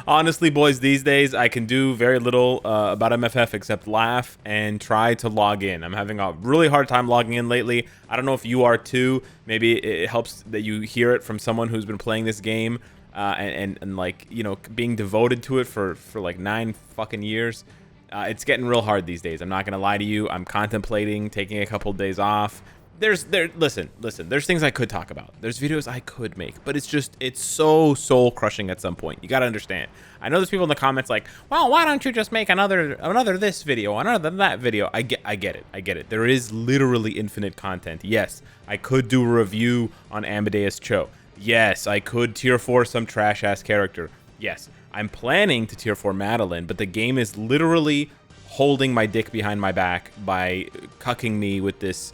Honestly, boys, these days I can do very little about MFF except laugh and try to log in. I'm having a really hard time logging in lately. I don't know if you are too. Maybe it helps that you hear it from someone who's been playing this game and like, you know, being devoted to it for like 9 fucking years. It's getting real hard these days. I'm not gonna lie to you. I'm contemplating taking a couple of days off. Listen, there's things I could talk about. There's videos I could make, but it's so soul crushing at some point. You gotta understand. I know there's people in the comments like, well, why don't you just make another this video, another that video? I get it. There is literally infinite content. Yes, I could do a review on Amadeus Cho. Yes, I could tier 4 some trash ass character. Yes, I'm planning to tier 4 Madeline, but the game is literally holding my dick behind my back by cucking me with this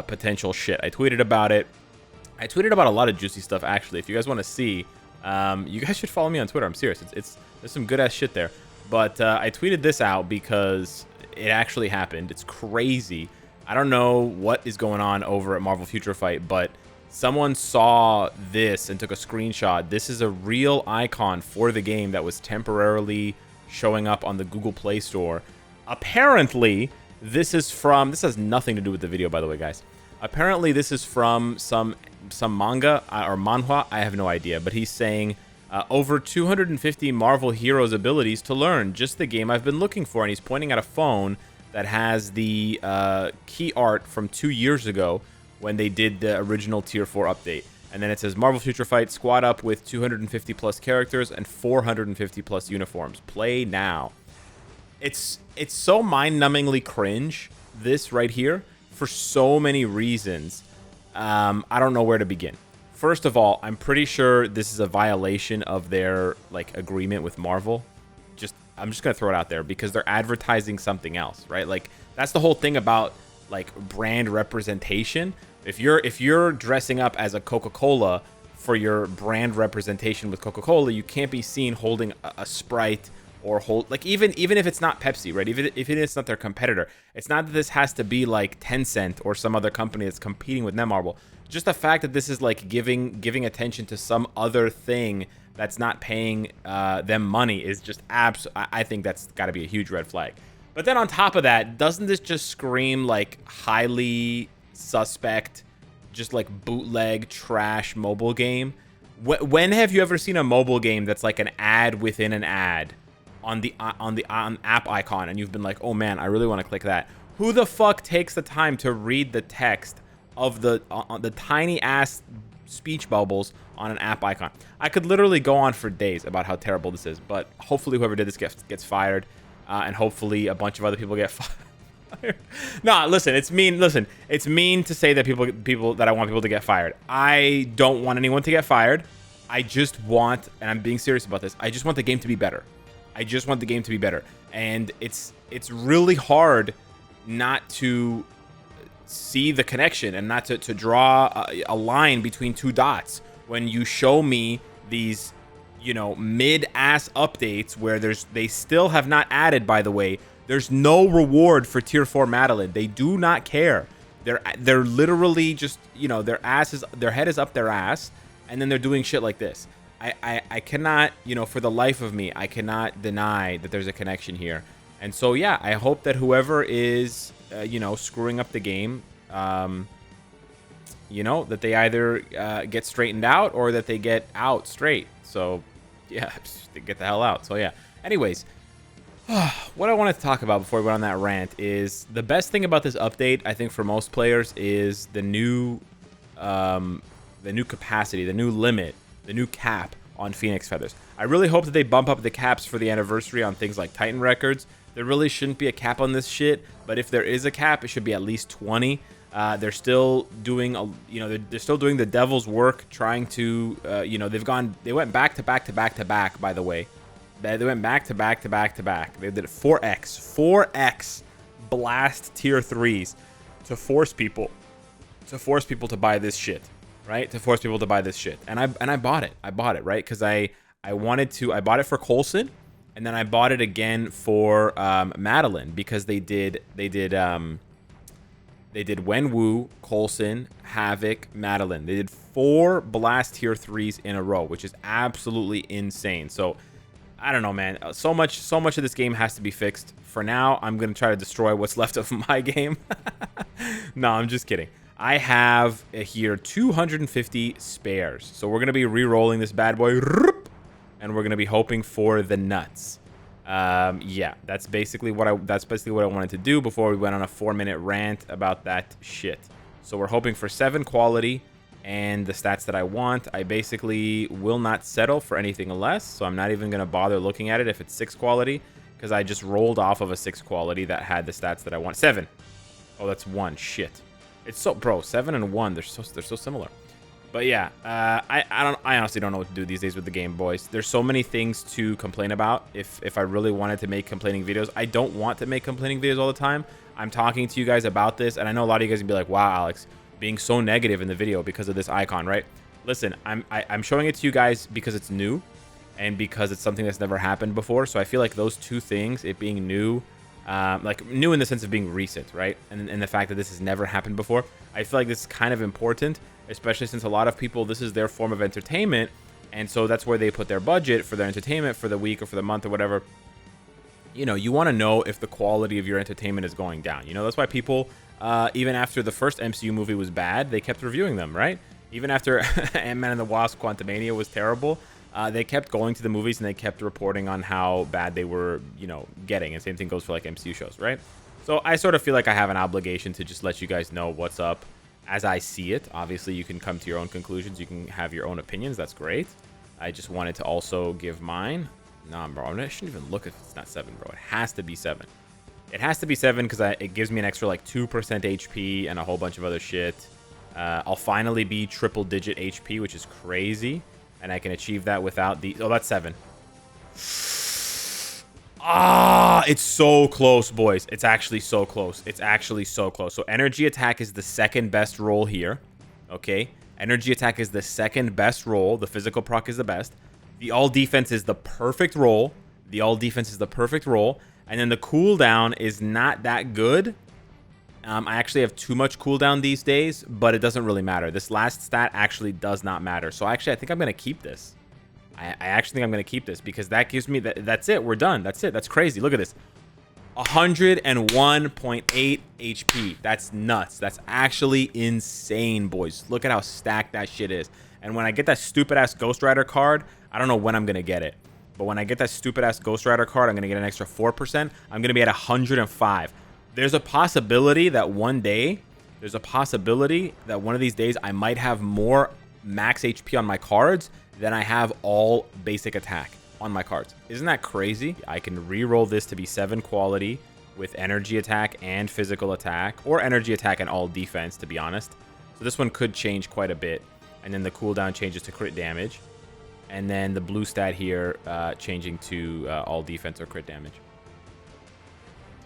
potential shit. I tweeted about it. I tweeted about a lot of juicy stuff, actually. If you guys want to see, you guys should follow me on Twitter. I'm serious. There's some good ass shit there. But I tweeted this out because it actually happened. It's crazy. I don't know what is going on over at Marvel Future Fight, but someone saw this and took a screenshot. This is a real icon for the game that was temporarily showing up on the Google Play Store. Apparently, this has nothing to do with the video, by the way, guys. Apparently, this is from some manga or manhwa. I have no idea, but he's saying over 250 Marvel heroes' abilities to learn. Just the game I've been looking for. And he's pointing at a phone that has the key art from 2 years ago when they did the original Tier 4 update. And then it says Marvel Future Fight squad up with 250 plus characters and 450 plus uniforms. Play now. It's so mind-numbingly cringe, this right here, for so many reasons. I don't know where to begin. First of all, I'm pretty sure this is a violation of their like agreement with Marvel. I'm just gonna throw it out there because they're advertising something else, right? Like that's the whole thing about like brand representation. If you're dressing up as a Coca-Cola for your brand representation with Coca-Cola, you can't be seen holding a Sprite or hold like even if it's not Pepsi, right? Even if it's not their competitor, it's not that this has to be like Tencent or some other company that's competing with Netmarble. Just the fact that this is like giving attention to some other thing that's not paying them money is just I think that's got to be a huge red flag. But then on top of that, doesn't this just scream like highly suspect, just like bootleg trash mobile game? When have you ever seen a mobile game that's like an ad within an ad on the app icon and you've been like, oh man, I really want to click that? Who the fuck takes the time to read the text of the tiny ass speech bubbles on an app icon? I could literally go on for days about how terrible this is, but hopefully whoever did this gets fired, and hopefully a bunch of other people get fired. Nah, listen, it's mean. Listen, it's mean to say that people that I want people to get fired. I don't want anyone to get fired. I just want, and I'm being serious about this, I just want the game to be better. I just want the game to be better. And it's really hard not to see the connection and not to draw a line between two dots when you show me these, you know, mid-ass updates where they still have not added, by the way, there's no reward for tier 4 Madeline. They do not care. They're literally just, you know, their head is up their ass, and then they're doing shit like this. I cannot, you know, for the life of me, I cannot deny that there's a connection here. And so, yeah, I hope that whoever is, you know, screwing up the game, you know, that they either get straightened out or that they get out straight. So, yeah, they get the hell out. So, yeah. Anyways, what I wanted to talk about before we went on that rant is the best thing about this update, I think, for most players is the new capacity, the new limit, the new cap on Phoenix Feathers. I really hope that they bump up the caps for the anniversary on things like Titan Records. There really shouldn't be a cap on this shit, but if there is a cap, it should be at least 20. They're still doing, they're still doing the devil's work, trying to, they went back to back, by the way. They went back to back. They did 4x blast tier 3s to force people to buy this shit, right? To force people to buy this shit. And I bought it. I bought it, right? Because I bought it for Coulson, and then I bought it again for Madeline, because they did Wenwu, Coulson, Havoc, Madeline. They did 4 blast tier 3s in a row, which is absolutely insane. So I don't know, man. So much of this game has to be fixed. For now, I'm gonna try to destroy what's left of my game. No, I'm just kidding. I have here 250 spares, so we're gonna be re-rolling this bad boy, and we're gonna be hoping for the nuts. Yeah, that's basically what I wanted to do before we went on a 4-minute rant about that shit. So we're hoping for 7 quality and the stats that I want. I basically will not settle for anything less, so I'm not even going to bother looking at it if it's 6 quality, because I just rolled off of a 6 quality that had the stats that I want. 7. Oh, that's 1. Shit. It's so, bro, 7 and 1, they're so similar. But yeah, I honestly don't know what to do these days with the game, boys. There's so many things to complain about. If I really wanted to make complaining videos, I don't want to make complaining videos all the time. I'm talking to you guys about this, and I know a lot of you guys can be like, wow, Alex, being so negative in the video because of this icon, right? Listen, I'm showing it to you guys because it's new and because it's something that's never happened before. So I feel like those two things, it being new, like new in the sense of being recent, right? And the fact that this has never happened before, I feel like this is kind of important, especially since a lot of people, this is their form of entertainment. And so that's where they put their budget for their entertainment for the week or for the month or whatever. You know, you want to know if the quality of your entertainment is going down. You know, that's why people, even after the first MCU movie was bad, they kept reviewing them, right? Even after Ant-Man and the Wasp: Quantumania was terrible, they kept going to the movies and they kept reporting on how bad they were, you know, getting. And same thing goes for like MCU shows, right? So I sort of feel like I have an obligation to just let you guys know what's up as I see it. Obviously, you can come to your own conclusions. You can have your own opinions. That's great. I just wanted to also give mine. Nah, bro, I shouldn't even look if it's not 7, bro. It has to be 7. It has to be 7 because it gives me an extra like 2% HP and a whole bunch of other shit. I'll finally be triple-digit HP, which is crazy. And I can achieve that without the... Oh, that's 7. Ah, it's so close, boys. It's actually so close. It's actually so close. So energy attack is the second best roll here. Okay? Energy attack is the second best roll. The physical proc is the best. The all defense is the perfect roll. The all defense is the perfect roll. And then the cooldown is not that good. I actually have too much cooldown these days, but it doesn't really matter. This last stat actually does not matter. So actually, I think I'm going to keep this. I actually think I'm going to keep this because that gives me... That's it. We're done. That's it. That's crazy. Look at this. 101.8 HP. That's nuts. That's actually insane, boys. Look at how stacked that shit is. And when I get that stupid-ass Ghost Rider card, I don't know when I'm going to get it. But when I get that stupid-ass Ghost Rider card, I'm going to get an extra 4%. I'm going to be at 105. There's a possibility that one day, there's a possibility that one of these days, I might have more max HP on my cards than I have all basic attack on my cards. Isn't that crazy? I can re-roll this to be 7 quality with energy attack and physical attack, or energy attack and all defense, to be honest. So this one could change quite a bit. And then the cooldown changes to crit damage. And then the blue stat here changing to all defense or crit damage.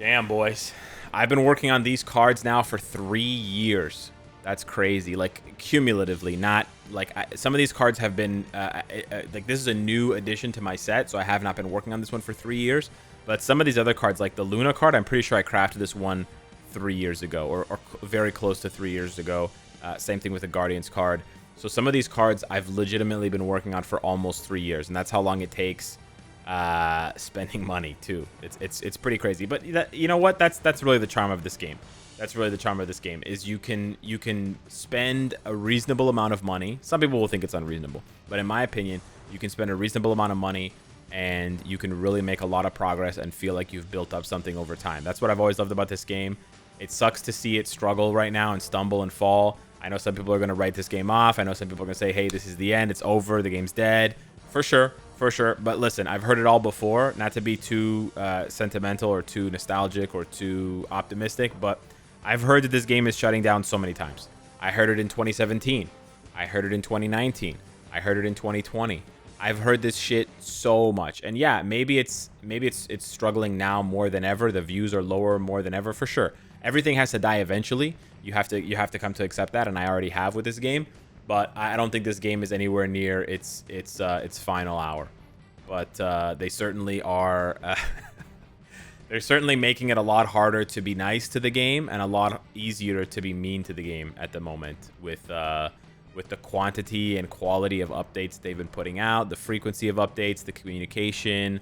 Damn, boys. I've been working on these cards now for 3 years. That's crazy. Like, cumulatively, not... Like, some of these cards have been... like, this is a new addition to my set, so I have not been working on this one for 3 years. But some of these other cards, like the Luna card, I'm pretty sure I crafted this one 3 years ago, or very close to 3 years ago. Same thing with the Guardians card. So some of these cards I've legitimately been working on for almost 3 years, and that's how long it takes spending money too. It's pretty crazy. But you know what? That's really the charm of this game. That's really the charm of this game, is you can spend a reasonable amount of money. Some people will think it's unreasonable, but in my opinion, you can spend a reasonable amount of money and you can really make a lot of progress and feel like you've built up something over time. That's what I've always loved about this game. It sucks to see it struggle right now and stumble and fall. I know some people are going to write this game off. I know some people are going to say, hey, this is the end. It's over. The game's dead. For sure. For sure. But listen, I've heard it all before. Not to be too sentimental or too nostalgic or too optimistic, but I've heard that this game is shutting down so many times. I heard it in 2017. I heard it in 2019. I heard it in 2020. I've heard this shit so much. And yeah, maybe it's struggling now more than ever. The views are lower more than ever, for sure. Everything has to die eventually. You have to come to accept that, and I already have with this game. But I don't think this game is anywhere near its final hour. But they certainly are. They're certainly making it a lot harder to be nice to the game and a lot easier to be mean to the game at the moment with the quantity and quality of updates they've been putting out, the frequency of updates, the communication.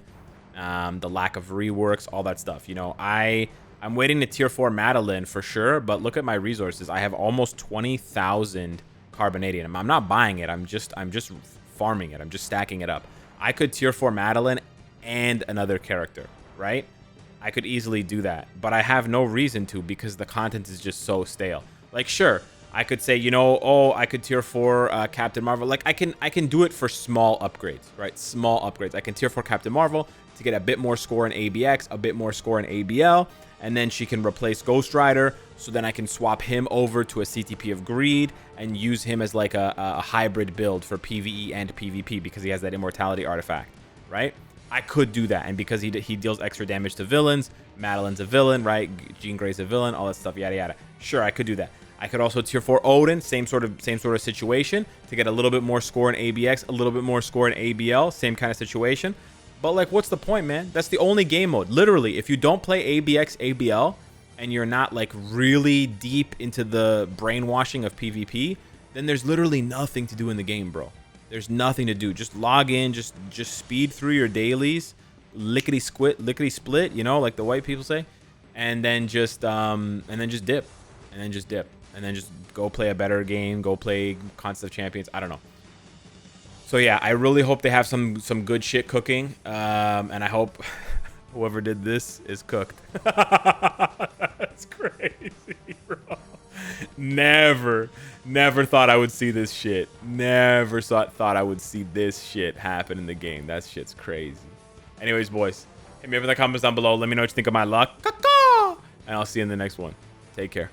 the lack of reworks, all that stuff. You know, I'm waiting to tier 4 Madeline for sure, but look at my resources. I have almost 20,000 carbonadium. I'm not buying it. I'm just farming it. I'm just stacking it up. I could tier 4 Madeline and another character, right? I could easily do that, but I have no reason to because the content is just so stale. Like, sure, I could say, you know, oh, I could tier 4 Captain Marvel. Like, I can do it for small upgrades, right? Small upgrades. I can tier 4 Captain Marvel to get a bit more score in ABX, a bit more score in ABL, and then she can replace Ghost Rider, so then I can swap him over to a CTP of Greed and use him as like a hybrid build for PvE and PvP because he has that immortality artifact, right? I could do that, and because he deals extra damage to villains, Madeline's a villain, right? Jean Grey's a villain, all that stuff, yada yada. Sure, I could do that. I could also tier 4 Odin, same sort of situation, to get a little bit more score in ABX, a little bit more score in ABL, same kind of situation. But like, what's the point, man? That's the only game mode. Literally, if you don't play ABX, ABL, and you're not like really deep into the brainwashing of PvP, then there's literally nothing to do in the game, bro. There's nothing to do. Just log in, just speed through your dailies, lickety split, you know, like the white people say, and then just dip, and then just go play a better game, go play Contest of Champions. I don't know. So yeah, I really hope they have some good shit cooking, and I hope whoever did this is cooked. That's crazy, bro. Never thought I would see this shit. Never thought I would see this shit happen in the game. That shit's crazy. Anyways, boys, hit me up in the comments down below. Let me know what you think of my luck. And I'll see you in the next one. Take care.